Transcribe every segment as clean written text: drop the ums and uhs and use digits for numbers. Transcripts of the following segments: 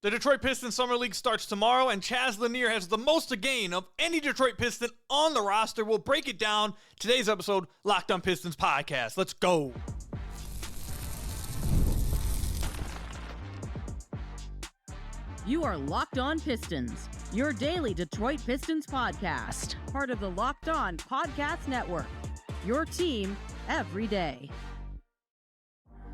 The Detroit Pistons Summer League starts tomorrow, and Chaz Lanier has the most to gain of any Detroit Piston on the roster. We'll break it down. Today's episode, Locked On Pistons Podcast. Let's go. You are Locked On Pistons, your daily Detroit Pistons podcast. Part of the Locked On Podcast Network, your team every day.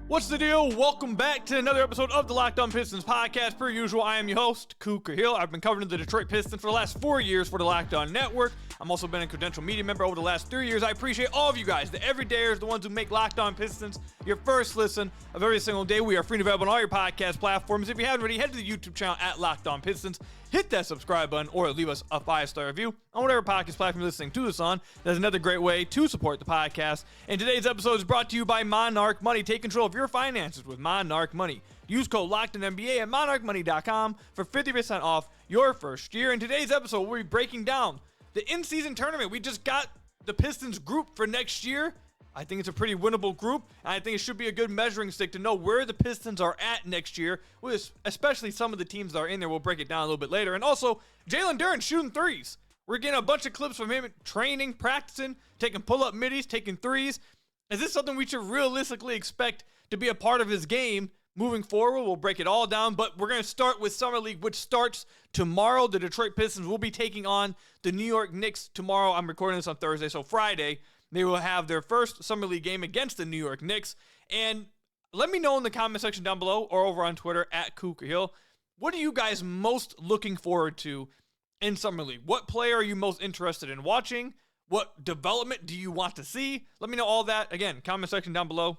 What's the deal? Welcome back to another episode of the Locked On Pistons podcast. Per usual, I am your host, Ku Khahil. I've been covering the Detroit Pistons for the last 4 years for the Locked On Network. I'm also been a credential media member over the last 3 years. I appreciate all of you guys, the everydayers, the ones who make Locked On Pistons your first listen of every single day. We are free and available on all your podcast platforms. If you haven't already, head to the YouTube channel at Locked On Pistons. Hit that subscribe button or leave us a 5-star review on whatever podcast platform you're listening to this on. That's another great way to support the podcast. And today's episode is brought to you by Monarch Money. Take control of your finances with Monarch Money. Use code LOCKEDONNBA at monarchmoney.com for 50% off your first year. In today's episode, we'll be breaking down the in-season tournament. We just got the Pistons group for next year. I think it's a pretty winnable group, and I think it should be a good measuring stick to know where the Pistons are at next year, with especially some of the teams that are in there. We'll break it down a little bit later. And also, Jalen Duren shooting threes. We're getting a bunch of clips from him training, practicing, taking pull-up middies, taking threes. Is this something we should realistically expect to be a part of his game moving forward? We'll break it all down, but we're going to start with Summer League, which starts tomorrow. The Detroit Pistons will be taking on the New York Knicks tomorrow. I'm recording this on Thursday, so Friday they will have their first Summer League game against the New York Knicks. And let me know in the comment section down below or over on Twitter at Ku Khahil, what are you guys most looking forward to in Summer League? What player are you most interested in watching? What development do you want to see? Let me know all that. Again, comment section down below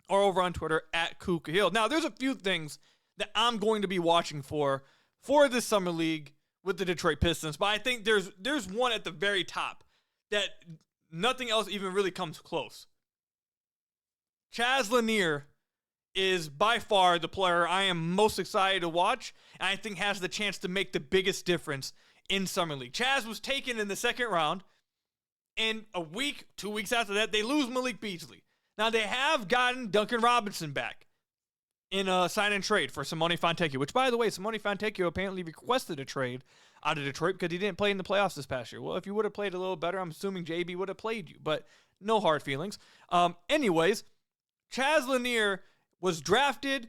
or over on Twitter at Ku Khahil. Now, there's a few things that I'm going to be watching for this Summer League with the Detroit Pistons, but I think there's one at the very top that nothing else even really comes close. Chaz Lanier is by far the player I am most excited to watch, and I think has the chance to make the biggest difference in Summer League. Chaz was taken in the second round, and a week, 2 weeks after that, they lose Malik Beasley. Now, they have gotten Duncan Robinson back in a sign-and trade for Simone Fontecchio, which, by the way, Simone Fontecchio apparently requested a trade out of Detroit because he didn't play in the playoffs this past year. Well, if you would have played a little better, I'm assuming JB would have played you, but no hard feelings. Anyways, Chaz Lanier was drafted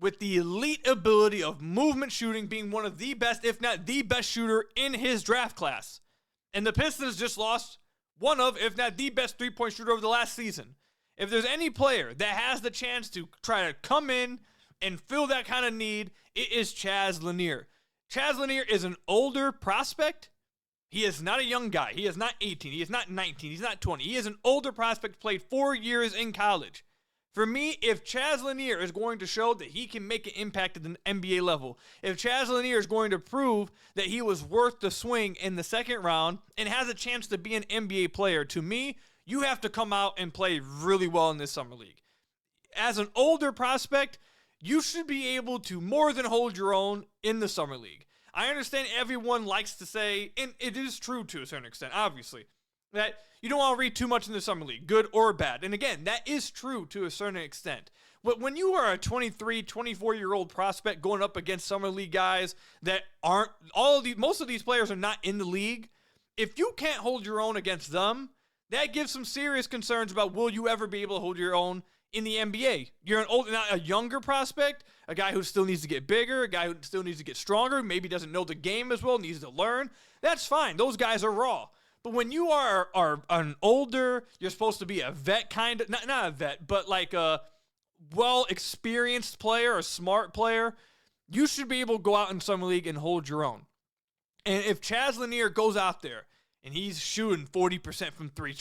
with the elite ability of movement shooting, being one of the best, if not the best shooter in his draft class. And the Pistons just lost one of, if not the best three-point shooter of the last season. If there's any player that has the chance to try to come in and fill that kind of need, it is Chaz Lanier. Chaz Lanier is an older prospect. He is not a young guy. He is not 18. He is not 19. He's not 20. He is an older prospect, played 4 years in college. For me, if Chaz Lanier is going to show that he can make an impact at the NBA level, if Chaz Lanier is going to prove that he was worth the swing in the second round and has a chance to be an NBA player, to me, you have to come out and play really well in this Summer League. As an older prospect, you should be able to more than hold your own in the Summer League. I understand everyone likes to say, and it is true to a certain extent, obviously, that you don't want to read too much in the Summer League, good or bad. And again, that is true to a certain extent. But when you are a 23, 24-year-old prospect going up against Summer League guys that aren't, most of these players are not in the league, if you can't hold your own against them, that gives some serious concerns about will you ever be able to hold your own in the NBA. You're not a younger prospect, a guy who still needs to get bigger, a guy who still needs to get stronger, maybe doesn't know the game as well, needs to learn. That's fine. Those guys are raw. But when you are an older, you're supposed to be a vet kind of, not a vet, but like a well-experienced player, a smart player, you should be able to go out in Summer League and hold your own. And if Chaz Lanier goes out there and he's shooting 40% from three,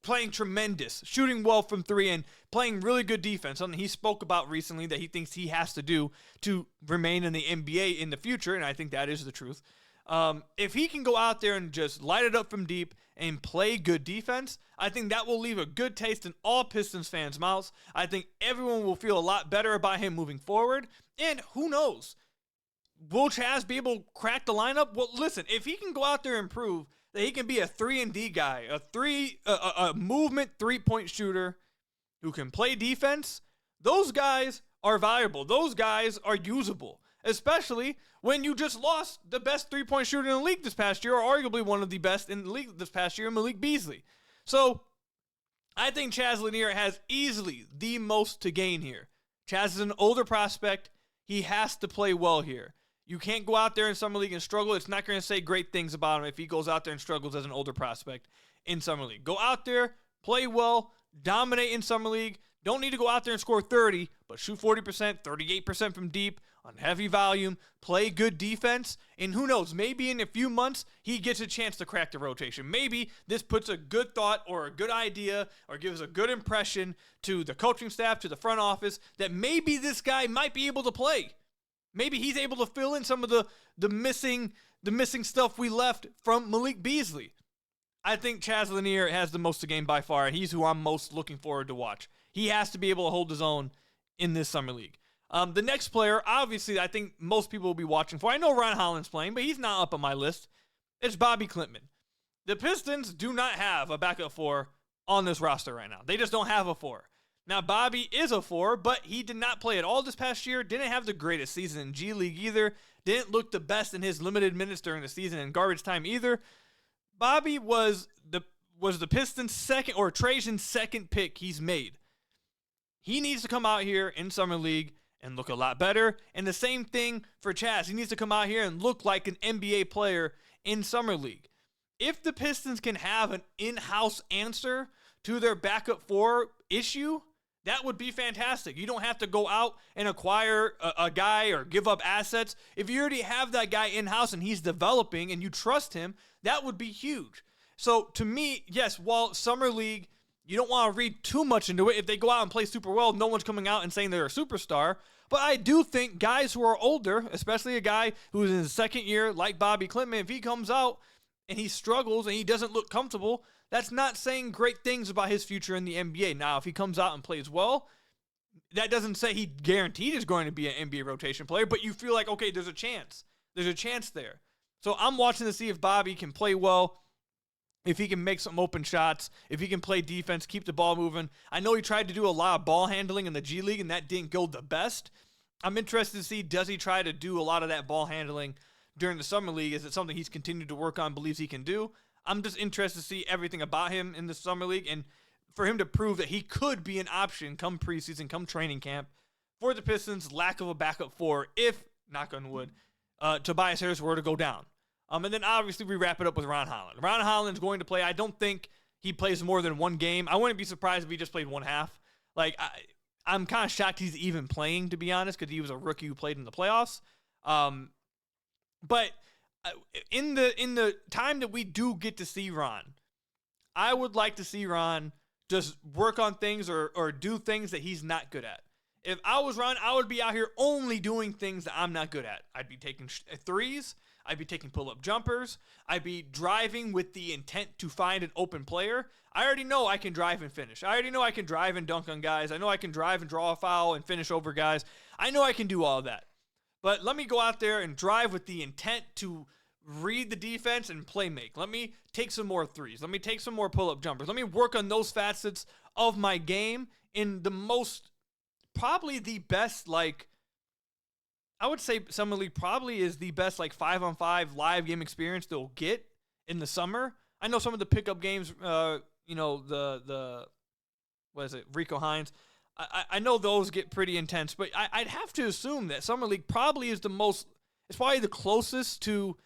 playing tremendous, shooting well from three, and playing really good defense, something he spoke about recently that he thinks he has to do to remain in the NBA in the future, and I think that is the truth. If he can go out there and just light it up from deep and play good defense, I think that will leave a good taste in all Pistons fans' mouths. I think everyone will feel a lot better about him moving forward, and who knows? Will Chaz be able to crack the lineup? Well, listen, if he can go out there and prove that he can be a 3-and-D guy, a movement three-point shooter who can play defense, those guys are valuable. Those guys are usable. especially when you just lost the best three-point shooter in the league this past year, or arguably one of the best in the league this past year, Malik Beasley. So I think Chaz Lanier has easily the most to gain here. Chaz is an older prospect. He has to play well here. You can't go out there in Summer League and struggle. It's not going to say great things about him if he goes out there and struggles as an older prospect in Summer League. Go out there, play well, dominate in Summer League. Don't need to go out there and score 30, but shoot 40%, 38% from deep on heavy volume, play good defense, and who knows, maybe in a few months, he gets a chance to crack the rotation. Maybe this puts a good thought or a good idea or gives a good impression to the coaching staff, to the front office, that maybe this guy might be able to play. Maybe he's able to fill in some of the missing stuff we left from Malik Beasley. I think Chaz Lanier has the most to gain by far, and he's who I'm most looking forward to watch. He has to be able to hold his own in this Summer League. The next player, obviously, I think most people will be watching for. I know Ron Holland's playing, but he's not up on my list. It's Bobi Klintman. The Pistons do not have a backup four on this roster right now. They just don't have a four. Now, Bobi is a four, but he did not play at all this past year. Didn't have the greatest season in G League either. Didn't look the best in his limited minutes during the season in garbage time either. Bobi was the Pistons' second, or Trajan's second pick he's made. He needs to come out here in Summer League and look a lot better. And the same thing for Chaz. He needs to come out here and look like an NBA player in Summer League. If the Pistons can have an in-house answer to their backup four issue, that would be fantastic. You don't have to go out and acquire a guy or give up assets. If you already have that guy in-house and he's developing and you trust him, that would be huge. So to me, yes, while Summer League, you don't want to read too much into it. If they go out and play super well, no one's coming out and saying they're a superstar. But I do think guys who are older, especially a guy who's in his second year like Bobi Klintman, if he comes out and he struggles and he doesn't look comfortable, that's not saying great things about his future in the NBA. Now, if he comes out and plays well, that doesn't say he guaranteed is going to be an NBA rotation player, but you feel like, okay, there's a chance. There's a chance there. So I'm watching to see if Bobi can play well, if he can make some open shots, if he can play defense, keep the ball moving. I know he tried to do a lot of ball handling in the G League, and that didn't go the best. I'm interested to see, does he try to do a lot of that ball handling during the Summer League? Is it something he's continued to work on, believes he can do? I'm just interested to see everything about him in the Summer League and for him to prove that he could be an option come preseason, come training camp for the Pistons' lack of a backup four if, knock on wood, Tobias Harris were to go down. And then obviously we wrap it up with Ron Holland. Ron Holland's going to play. I don't think he plays more than one game. I wouldn't be surprised if he just played one half. Like, I'm kind of shocked he's even playing, to be honest, because he was a rookie who played in the playoffs. But in the time that we do get to see Ron, I would like to see Ron just work on things or do things that he's not good at. If I was Ron, I would be out here only doing things that I'm not good at. I'd be taking threes. I'd be taking pull-up jumpers. I'd be driving with the intent to find an open player. I already know I can drive and finish. I already know I can drive and dunk on guys. I know I can drive and draw a foul and finish over guys. I know I can do all of that. But let me go out there and drive with the intent to read the defense and play make. Let me take some more threes. Let me take some more pull-up jumpers. Let me work on those facets of my game in the most, probably the best, like, I would say Summer League probably is the best, like, 5-on-5 live game experience they'll get in the summer. I know some of the pickup games, the what is it, Rico Hines, I know those get pretty intense, but I'd have to assume that Summer League probably is it's probably the closest to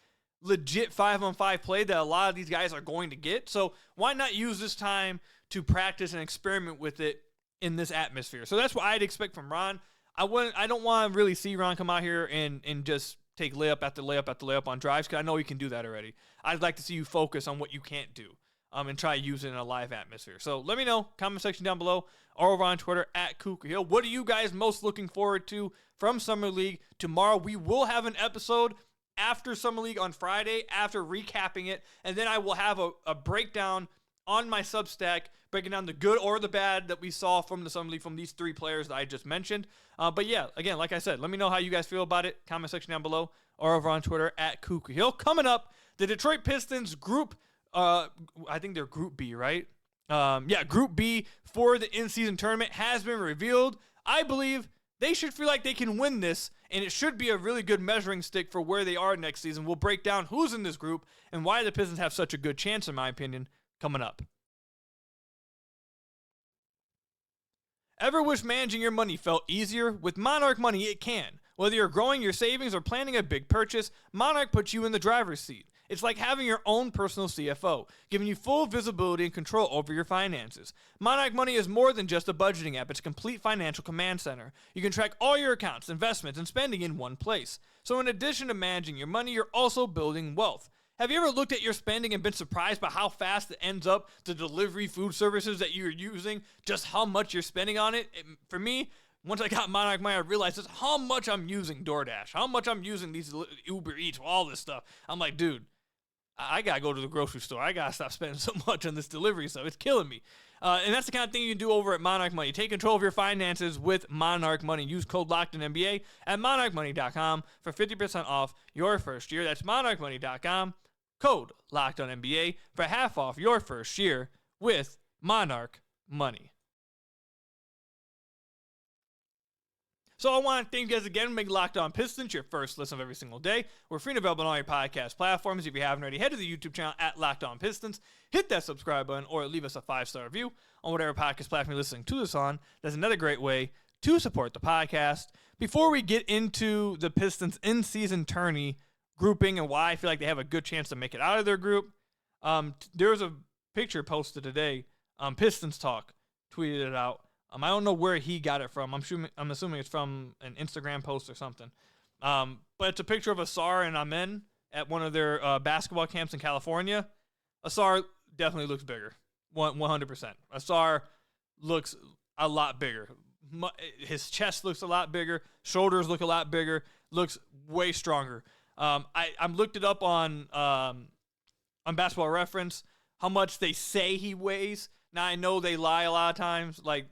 legit 5-on-5 play that a lot of these guys are going to get. So why not use this time to practice and experiment with it in this atmosphere? So that's what I'd expect from Ron. I don't want to really see Ron come out here and just take layup after layup after layup on drives, because I know he can do that already. I'd like to see you focus on what you can't do and try to use it in a live atmosphere. So let me know, comment section down below, or over on Twitter at Ku Khahil. What are you guys most looking forward to from Summer League? Tomorrow we will have an episode after Summer League on Friday, after recapping it, and then I will have a breakdown on my Substack, breaking down the good or the bad that we saw from the Summer League from these three players that I just mentioned. But yeah, again, like I said, let me know how you guys feel about it. Comment section down below or over on Twitter at Ku Khahil. Coming up, the Detroit Pistons group, I think they're Group B, right? Group B for the in-season tournament has been revealed. I believe they should feel like they can win this and it should be a really good measuring stick for where they are next season. We'll break down who's in this group and why the Pistons have such a good chance, in my opinion, coming up. Ever wish managing your money felt easier? With Monarch Money, it can. Whether you're growing your savings or planning a big purchase, Monarch puts you in the driver's seat. It's like having your own personal CFO, giving you full visibility and control over your finances. Monarch Money is more than just a budgeting app. It's a complete financial command center. You can track all your accounts, investments, and spending in one place. So in addition to managing your money, you're also building wealth. Have you ever looked at your spending and been surprised by how fast it ends up to delivery food services that you're using, just how much you're spending on it? For me, once I got Monarch Money, I realized just how much I'm using DoorDash, how much I'm using these Uber Eats, all this stuff. I'm like, dude, I got to go to the grocery store. I got to stop spending so much on this delivery stuff. It's killing me. And that's the kind of thing you can do over at Monarch Money. Take control of your finances with Monarch Money. Use code LOCKEDONNBA at monarchmoney.com for 50% off your first year. That's monarchmoney.com. Code LOCKEDONNBA for half off your first year with Monarch Money. So I want to thank you guys again for making Locked On Pistons your first listen of every single day. We're free and available on all your podcast platforms. If you haven't already, head to the YouTube channel at Locked On Pistons. Hit that subscribe button or leave us a 5-star review on whatever podcast platform you're listening to this on. That's another great way to support the podcast. Before we get into the Pistons in-season tourney grouping and why I feel like they have a good chance to make it out of their group, there was a picture posted today. Pistons Talk tweeted it out. I don't know where he got it from. I'm assuming it's from an Instagram post or something. But it's a picture of Asar and Amen at one of their basketball camps in California. Asar definitely looks bigger, 100%. Asar looks a lot bigger. His chest looks a lot bigger. Shoulders look a lot bigger. Looks way stronger. I looked it up on Basketball Reference, how much they say he weighs. Now, I know they lie a lot of times. Like,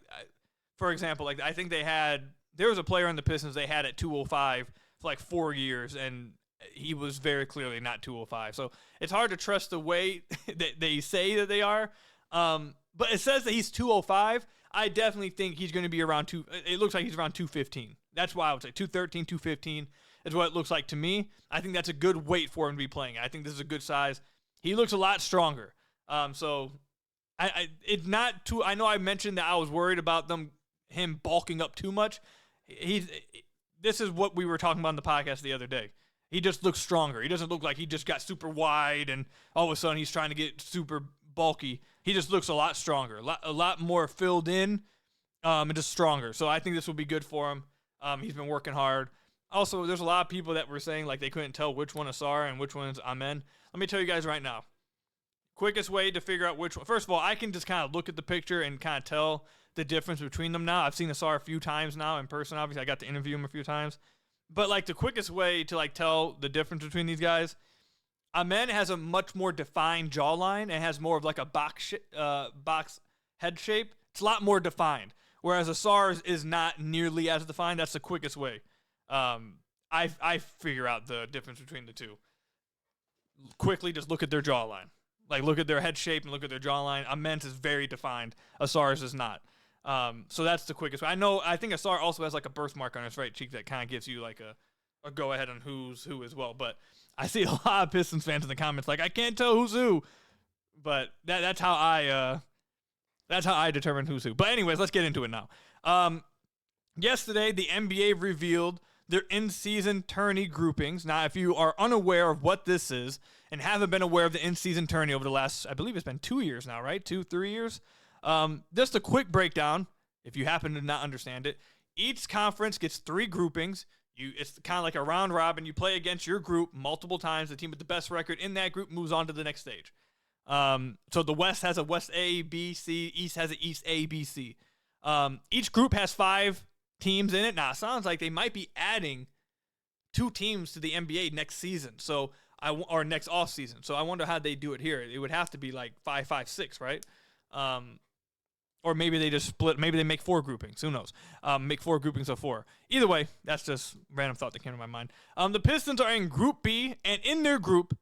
for example, like I think there was a player on the Pistons they had at 205 for like 4 years, and he was very clearly not 205. So it's hard to trust the weight that they say that they are. But it says that he's 205. I definitely think he's going to be around it looks like he's around 215. That's why I would say 213, 215 is what it looks like to me. I think that's a good weight for him to be playing. I think this is a good size. He looks a lot stronger. So it's not too. I know I mentioned that I was worried about him bulking up too much. This is what we were talking about on the podcast the other day. He just looks stronger. He doesn't look like he just got super wide and all of a sudden he's trying to get super bulky. He just looks a lot stronger, a lot more filled in, and just stronger. So I think this will be good for him. He's been working hard. Also, there's a lot of people that were saying like they couldn't tell which one is Asar and which one is Amen. Let me tell you guys right now. Quickest way to figure out which one. First of all, I can just kind of look at the picture and kind of tell the difference between them now. I've seen Asar a few times now in person. Obviously, I got to interview him a few times. But like the quickest way to like tell the difference between these guys, Amen has a much more defined jawline and has more of like a box head shape. It's a lot more defined. Whereas Asar is not nearly as defined. That's the quickest way. I figure out the difference between the two. Quickly, just look at their jawline. Like, look at their head shape and look at their jawline. Amen's is very defined. Asar's is not. So that's the quickest way. I think Asar also has, like, a birthmark on his right cheek that kind of gives you, like, a go-ahead on who's who as well. But I see a lot of Pistons fans in the comments like, I can't tell who's who. But that's how I determine who's who. But anyways, let's get into it now. Yesterday, the NBA revealed their in-season tourney groupings. Now, if you are unaware of what this is and haven't been aware of the in-season tourney over the last, I believe it's been 2 years now, right? 2-3 years. Just a quick breakdown, if you happen to not understand it. Each conference gets 3 groupings. It's kind of like a round robin. You play against your group multiple times. The team with the best record in that group moves on to the next stage. So the West has a West A, B, C. East has an East A, B, C. Each group has 5 teams in it. Now, it sounds like they might be adding 2 teams to the NBA next season, or next off season. So I wonder how they do it here. It would have to be like 5-5-6, right? Or maybe they just split. Maybe they make 4 groupings. Who knows? Make 4 groupings of 4. Either way, that's just random thought that came to my mind. The Pistons are in Group B, and in their group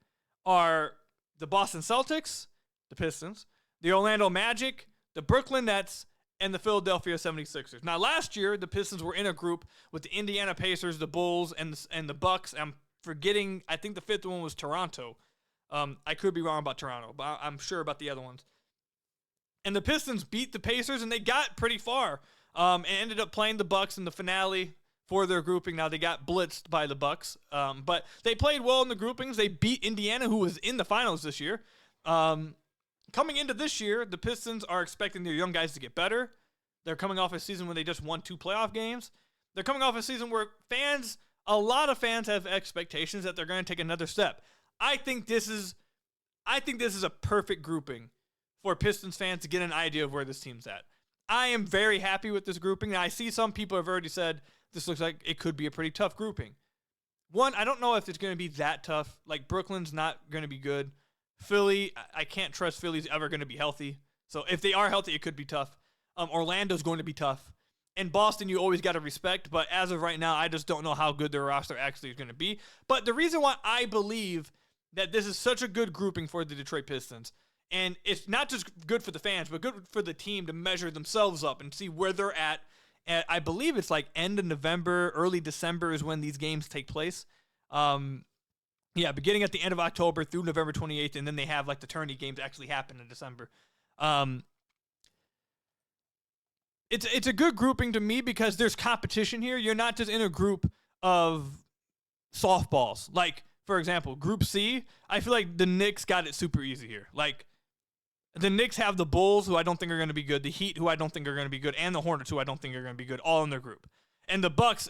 are the Boston Celtics, the Pistons, the Orlando Magic, the Brooklyn Nets, and the Philadelphia 76ers. Now, last year, the Pistons were in a group with the Indiana Pacers, the Bulls, and the Bucks. I'm forgetting, I think the fifth one was Toronto. I could be wrong about Toronto, but I'm sure about the other ones. And the Pistons beat the Pacers, and they got pretty far, and ended up playing the Bucks in the finale for their grouping. Now, they got blitzed by the Bucks, but they played well in the groupings. They beat Indiana, who was in the finals this year. Coming into this year, the Pistons are expecting their young guys to get better. They're coming off a season where they just won 2 playoff games. They're coming off a season where a lot of fans have expectations that they're going to take another step. I think this is a perfect grouping for Pistons fans to get an idea of where this team's at. I am very happy with this grouping. Now, I see some people have already said this looks like it could be a pretty tough grouping. One, I don't know if it's going to be that tough. Like, Brooklyn's not going to be good. Philly, I can't trust Philly's ever going to be healthy. So if they are healthy, it could be tough. Orlando's going to be tough. And Boston, you always got to respect. But as of right now, I just don't know how good their roster actually is going to be. But the reason why I believe that this is such a good grouping for the Detroit Pistons, and it's not just good for the fans, but good for the team to measure themselves up and see where they're at. And I believe it's like end of November, early December is when these games take place. Beginning at the end of October through November 28th, and then they have like the tourney games actually happen in December. It's a good grouping to me because there's competition here. You're not just in a group of softballs. Like, for example, Group C, I feel like the Knicks got it super easy here. Like, the Knicks have the Bulls, who I don't think are going to be good, the Heat, who I don't think are going to be good, and the Hornets, who I don't think are going to be good, all in their group. And the Bucks,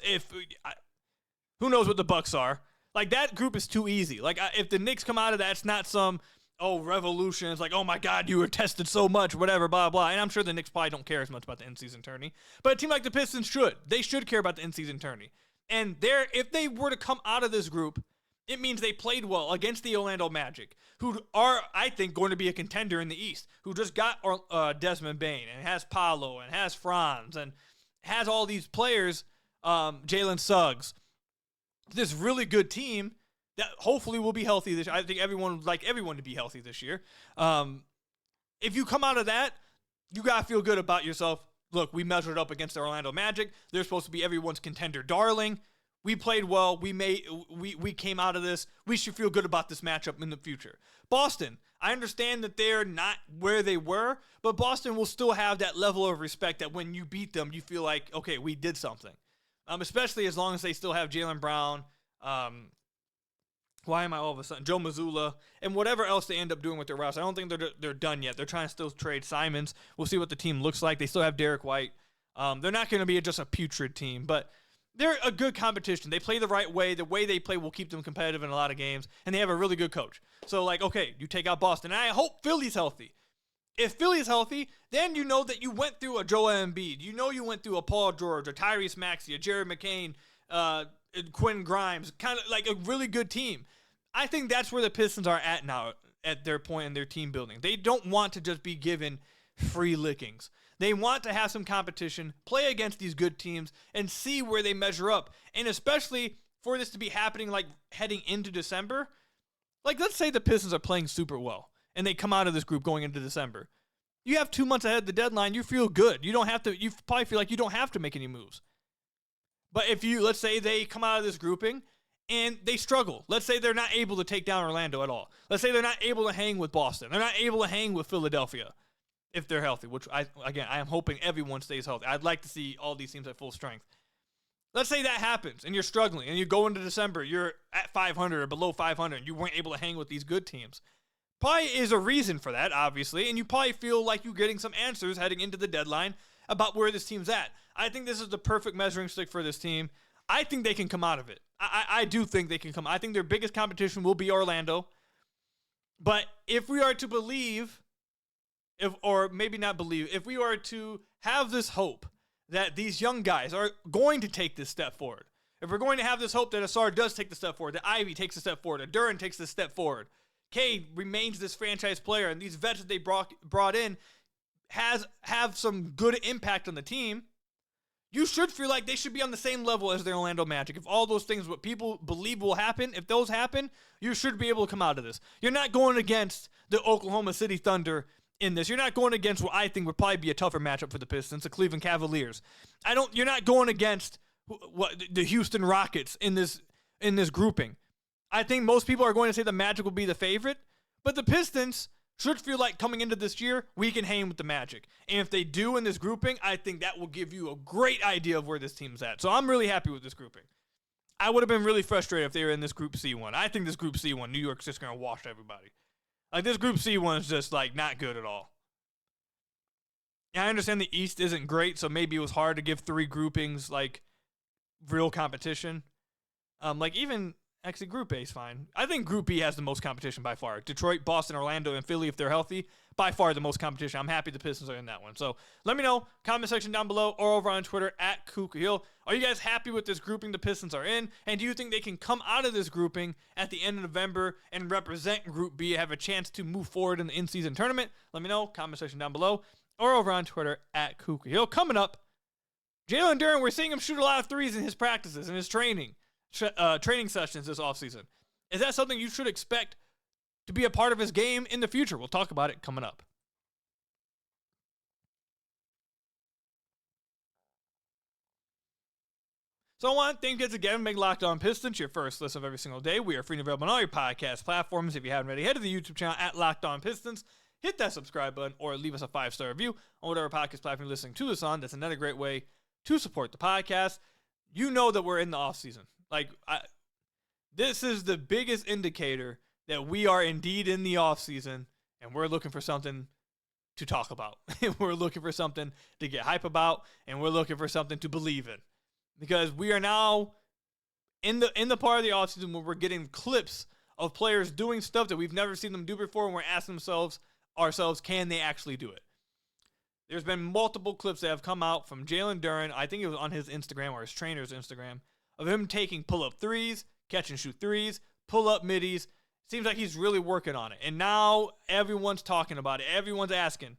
who knows what the Bucks are. Like, that group is too easy. Like, if the Knicks come out of that, it's not some, revolution. It's like, oh, my God, you were tested so much, whatever, blah, blah. And I'm sure the Knicks probably don't care as much about the in-season tourney. But a team like the Pistons should. They should care about the in-season tourney. And if they were to come out of this group, it means they played well against the Orlando Magic, who are, I think, going to be a contender in the East, who just got Desmond Bane and has Paolo and has Franz and has all these players, Jalen Suggs. This really good team that hopefully will be healthy this year. I think everyone would like everyone to be healthy this year. If you come out of that, you got to feel good about yourself. Look, we measured up against the Orlando Magic. They're supposed to be everyone's contender darling. We played well. We came out of this. We should feel good about this matchup in the future. Boston, I understand that they're not where they were, but Boston will still have that level of respect that when you beat them, you feel like, okay, we did something. Especially as long as they still have Jaylen Brown, why am I all of a sudden, Joe Mazzulla, and whatever else they end up doing with their roster. I don't think they're done yet. They're trying to still trade Simons. We'll see what the team looks like. They still have Derek White. They're not going to be just a putrid team, but they're a good competition. They play the right way. The way they play will keep them competitive in a lot of games, and they have a really good coach. So, like, okay, you take out Boston, and I hope Philly's healthy. If Philly's healthy, then you know that you went through a Joel Embiid. You know you went through a Paul George, a Tyrese Maxey, a Jared McCain, Quinn Grimes, kind of like a really good team. I think that's where the Pistons are at now at their point in their team building. They don't want to just be given free lickings. They want to have some competition, play against these good teams, and see where they measure up. And especially for this to be happening like heading into December, like let's say the Pistons are playing super well and they come out of this group going into December. You have 2 months ahead of the deadline. You feel good. You probably feel like you don't have to make any moves. But if let's say they come out of this grouping and they struggle. Let's say they're not able to take down Orlando at all. Let's say they're not able to hang with Boston. They're not able to hang with Philadelphia if they're healthy, which I am hoping everyone stays healthy. I'd like to see all these teams at full strength. Let's say that happens and you're struggling and you go into December, you're at 500 or below 500 and you weren't able to hang with these good teams. Probably is a reason for that, obviously, and you probably feel like you're getting some answers heading into the deadline about where this team's at. I think this is the perfect measuring stick for this team. I think they can come out of it. I do think they can come. I think their biggest competition will be Orlando. But if we are to believe, if we are to have this hope that these young guys are going to take this step forward, if we're going to have this hope that Asar does take the step forward, that Ivy takes a step forward, that Duren takes the step forward, Cade remains this franchise player, and these vets that they brought in have some good impact on the team, you should feel like they should be on the same level as the Orlando Magic. If all those things, what people believe will happen, if those happen, you should be able to come out of this. You're not going against the Oklahoma City Thunder in this. You're not going against what I think would probably be a tougher matchup for the Pistons, the Cleveland Cavaliers. You're not going against the Houston Rockets in this grouping. I think most people are going to say the Magic will be the favorite, but the Pistons should feel like coming into this year, we can hang with the Magic. And if they do in this grouping, I think that will give you a great idea of where this team's at. So I'm really happy with this grouping. I would have been really frustrated if they were in this Group C one. I think this Group C one, New York's just going to wash everybody. Like, this Group C one is just, like, not good at all. Yeah, I understand the East isn't great, so maybe it was hard to give 3 groupings, like, real competition. Actually, Group A is fine. I think Group B has the most competition by far. Detroit, Boston, Orlando, and Philly, if they're healthy, by far the most competition. I'm happy the Pistons are in that one. So let me know, comment section down below or over on Twitter at Ku Khahil. Are you guys happy with this grouping the Pistons are in? And do you think they can come out of this grouping at the end of November and represent Group B, have a chance to move forward in the in-season tournament? Let me know, comment section down below or over on Twitter at Ku Khahil. Coming up, Jalen Duren, we're seeing him shoot a lot of threes in his practices and his training sessions this offseason. Is that something you should expect to be a part of his game in the future? We'll talk about it coming up. So I want to thank you guys again for making Locked On Pistons your first listen of every single day. We are free and available on all your podcast platforms. If you haven't already, head to the YouTube channel at Locked On Pistons. Hit that subscribe button or leave us a 5-star review on whatever podcast platform you're listening to this on. That's another great way to support the podcast. You know that we're in the offseason. This is the biggest indicator that we are indeed in the offseason, and we're looking for something to talk about. We're looking for something to get hype about, and we're looking for something to believe in. Because we are now in the part of the offseason where we're getting clips of players doing stuff that we've never seen them do before, and we're asking ourselves, can they actually do it? There's been multiple clips that have come out from Jalen Duren, I think it was on his Instagram or his trainer's Instagram, of him taking pull-up threes, catch and shoot threes, pull-up middies. Seems like he's really working on it. And now everyone's talking about it. Everyone's asking,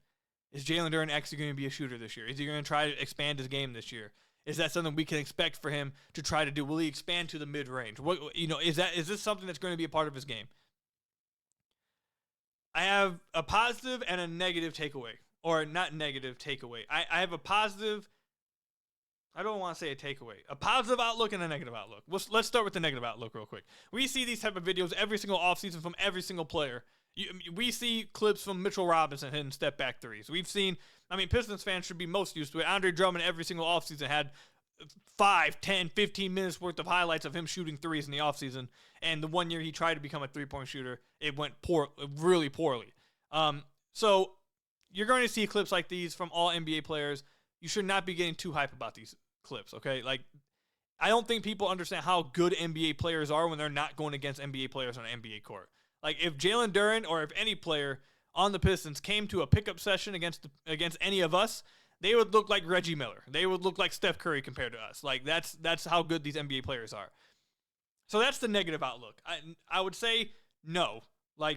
is Jalen Duren actually going to be a shooter this year? Is he going to try to expand his game this year? Is that something we can expect for him to try to do? Will he expand to the mid-range? Is this something that's going to be a part of his game? I have a positive and a negative takeaway. Or not negative takeaway. I have a positive, I don't want to say a takeaway. A positive outlook and a negative outlook. Let's start with the negative outlook real quick. We see these type of videos every single offseason from every single player. We see clips from Mitchell Robinson hitting step-back threes. We've seen, Pistons fans should be most used to it. Andre Drummond every single offseason had 5, 10, 15 minutes worth of highlights of him shooting threes in the offseason. And the one year he tried to become a three-point shooter, it went really poorly. So you're going to see clips like these from all NBA players. You should not be getting too hype about these clips, okay? I don't think people understand how good NBA players are when they're not going against NBA players on an NBA court. If Jalen Duren or if any player on the Pistons came to a pickup session against any of us, they would look like Reggie Miller. They would look like Steph Curry compared to us. That's how good these NBA players are. So that's the negative outlook. I would say no.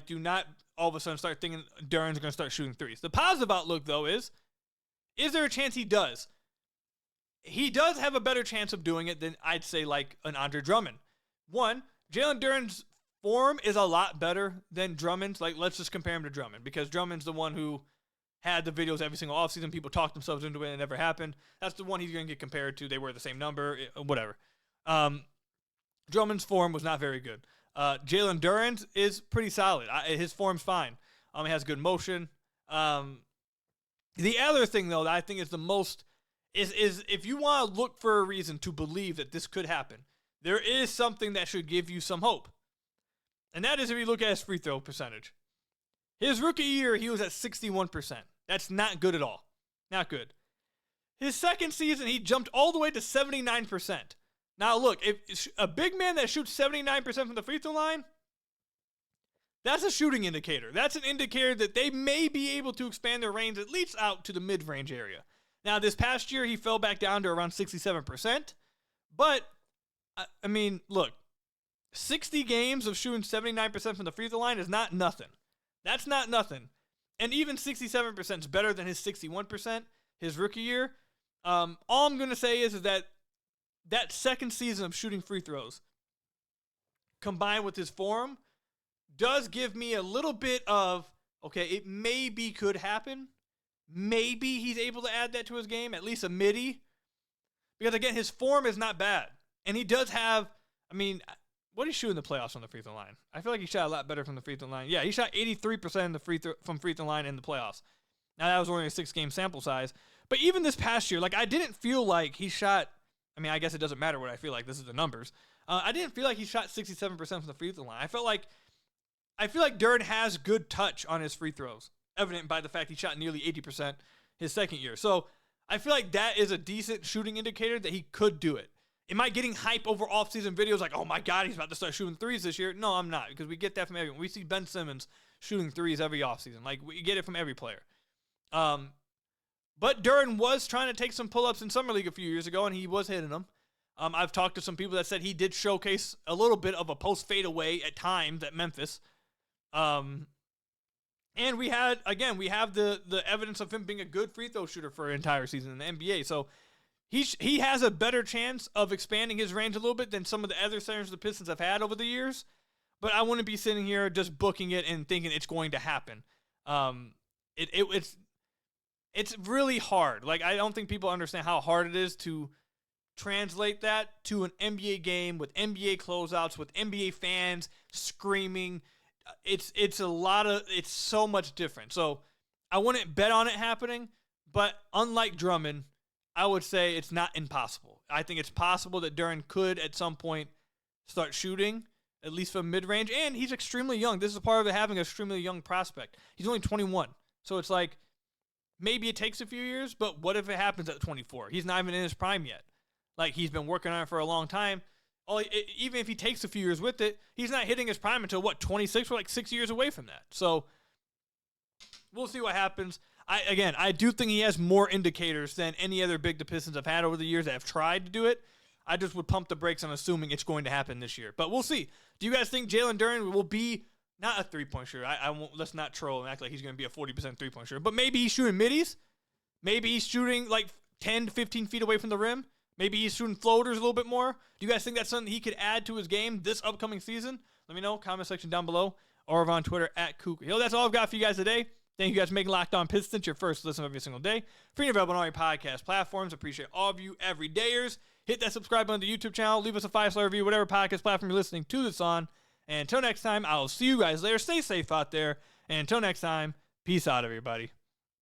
Do not all of a sudden start thinking Duren's going to start shooting threes. The positive outlook, though, is there a chance he does? He does have a better chance of doing it than I'd say an Andre Drummond. One, Jalen Duren's form is a lot better than Drummond's. Let's just compare him to Drummond because Drummond's the one who had the videos every single offseason. People talked themselves into it and it never happened. That's the one he's going to get compared to. They wear the same number, whatever. Drummond's form was not very good. Jalen Duren's is pretty solid. His form's fine. He has good motion. The other thing, though, that I think is the most is if you want to look for a reason to believe that this could happen, there is something that should give you some hope. And that is if you look at his free throw percentage. His rookie year, he was at 61%. That's not good at all. Not good. His second season, he jumped all the way to 79%. Now, look, if a big man that shoots 79% from the free throw line, that's a shooting indicator. That's an indicator that they may be able to expand their range at least out to the mid-range area. Now, this past year, he fell back down to around 67%. But, look, 60 games of shooting 79% from the free throw line is not nothing. That's not nothing. And even 67% is better than his 61% his rookie year. All I'm going to say is that second season of shooting free throws, combined with his form, does give me a little bit of Okay, it maybe could happen. Maybe he's able to add that to his game, at least a midi. Because, again, his form is not bad. And he does have, I mean, what did he shoot in the playoffs on the free throw line? I feel like he shot a lot better from the free throw line. Yeah, he shot 83% from free throw line in the playoffs. Now, that was only a 6-game sample size. But even this past year, like, I didn't feel like he shot, I mean, I guess it doesn't matter what I feel like. This is the numbers. I didn't feel like he shot 67% from the free throw line. I feel like Duren has good touch on his free throws, evident by the fact he shot nearly 80% his second year. So I feel like that is a decent shooting indicator that he could do it. Am I getting hype over offseason videos like, oh my God, he's about to start shooting threes this year? No, I'm not, because we get that from everyone. We see Ben Simmons shooting threes every offseason. Like, we get it from every player. But Duren was trying to take some pull-ups in Summer League a few years ago, and he was hitting them. I've talked to some people that said he did showcase a little bit of a post fadeaway at times at Memphis. And we have the evidence of him being a good free throw shooter for an entire season in the NBA. So he has a better chance of expanding his range a little bit than some of the other centers the Pistons have had over the years. But I wouldn't be sitting here just booking it and thinking it's going to happen. It's really hard. Like, I don't think people understand how hard it is to translate that to an NBA game with NBA closeouts, with NBA fans screaming. It's so much different. So I wouldn't bet on it happening, but unlike Drummond, I would say it's not impossible. I think it's possible that Duren could at some point start shooting, at least from mid-range, and he's extremely young. This is part of it, having an extremely young prospect. He's only 21, so it's like maybe it takes a few years, but what if it happens at 24? He's not even in his prime yet. Like, he's been working on it for a long time. Even if he takes a few years with it, he's not hitting his prime until, 26? We're like 6 years away from that. So we'll see what happens. I do think he has more indicators than any other big the Pistons have had over the years that have tried to do it. I just would pump the brakes on assuming it's going to happen this year. But we'll see. Do you guys think Jalen Duren will be not a three-point shooter? I won't. Let's not troll and act like he's going to be a 40% three-point shooter. But maybe he's shooting middies. Maybe he's shooting like 10 to 15 feet away from the rim. Maybe he's shooting floaters a little bit more. Do you guys think that's something he could add to his game this upcoming season? Let me know. Comment section down below or over on Twitter at Ku Khahil. That's all I've got for you guys today. Thank you guys for making Locked On Pistons your first listen every single day. Free and available on all your podcast platforms. Appreciate all of you everydayers. Hit that subscribe button to the YouTube channel. Leave us a 5-star review, whatever podcast platform you're listening to this on. And until next time, I'll see you guys later. Stay safe out there. And until next time, peace out, everybody.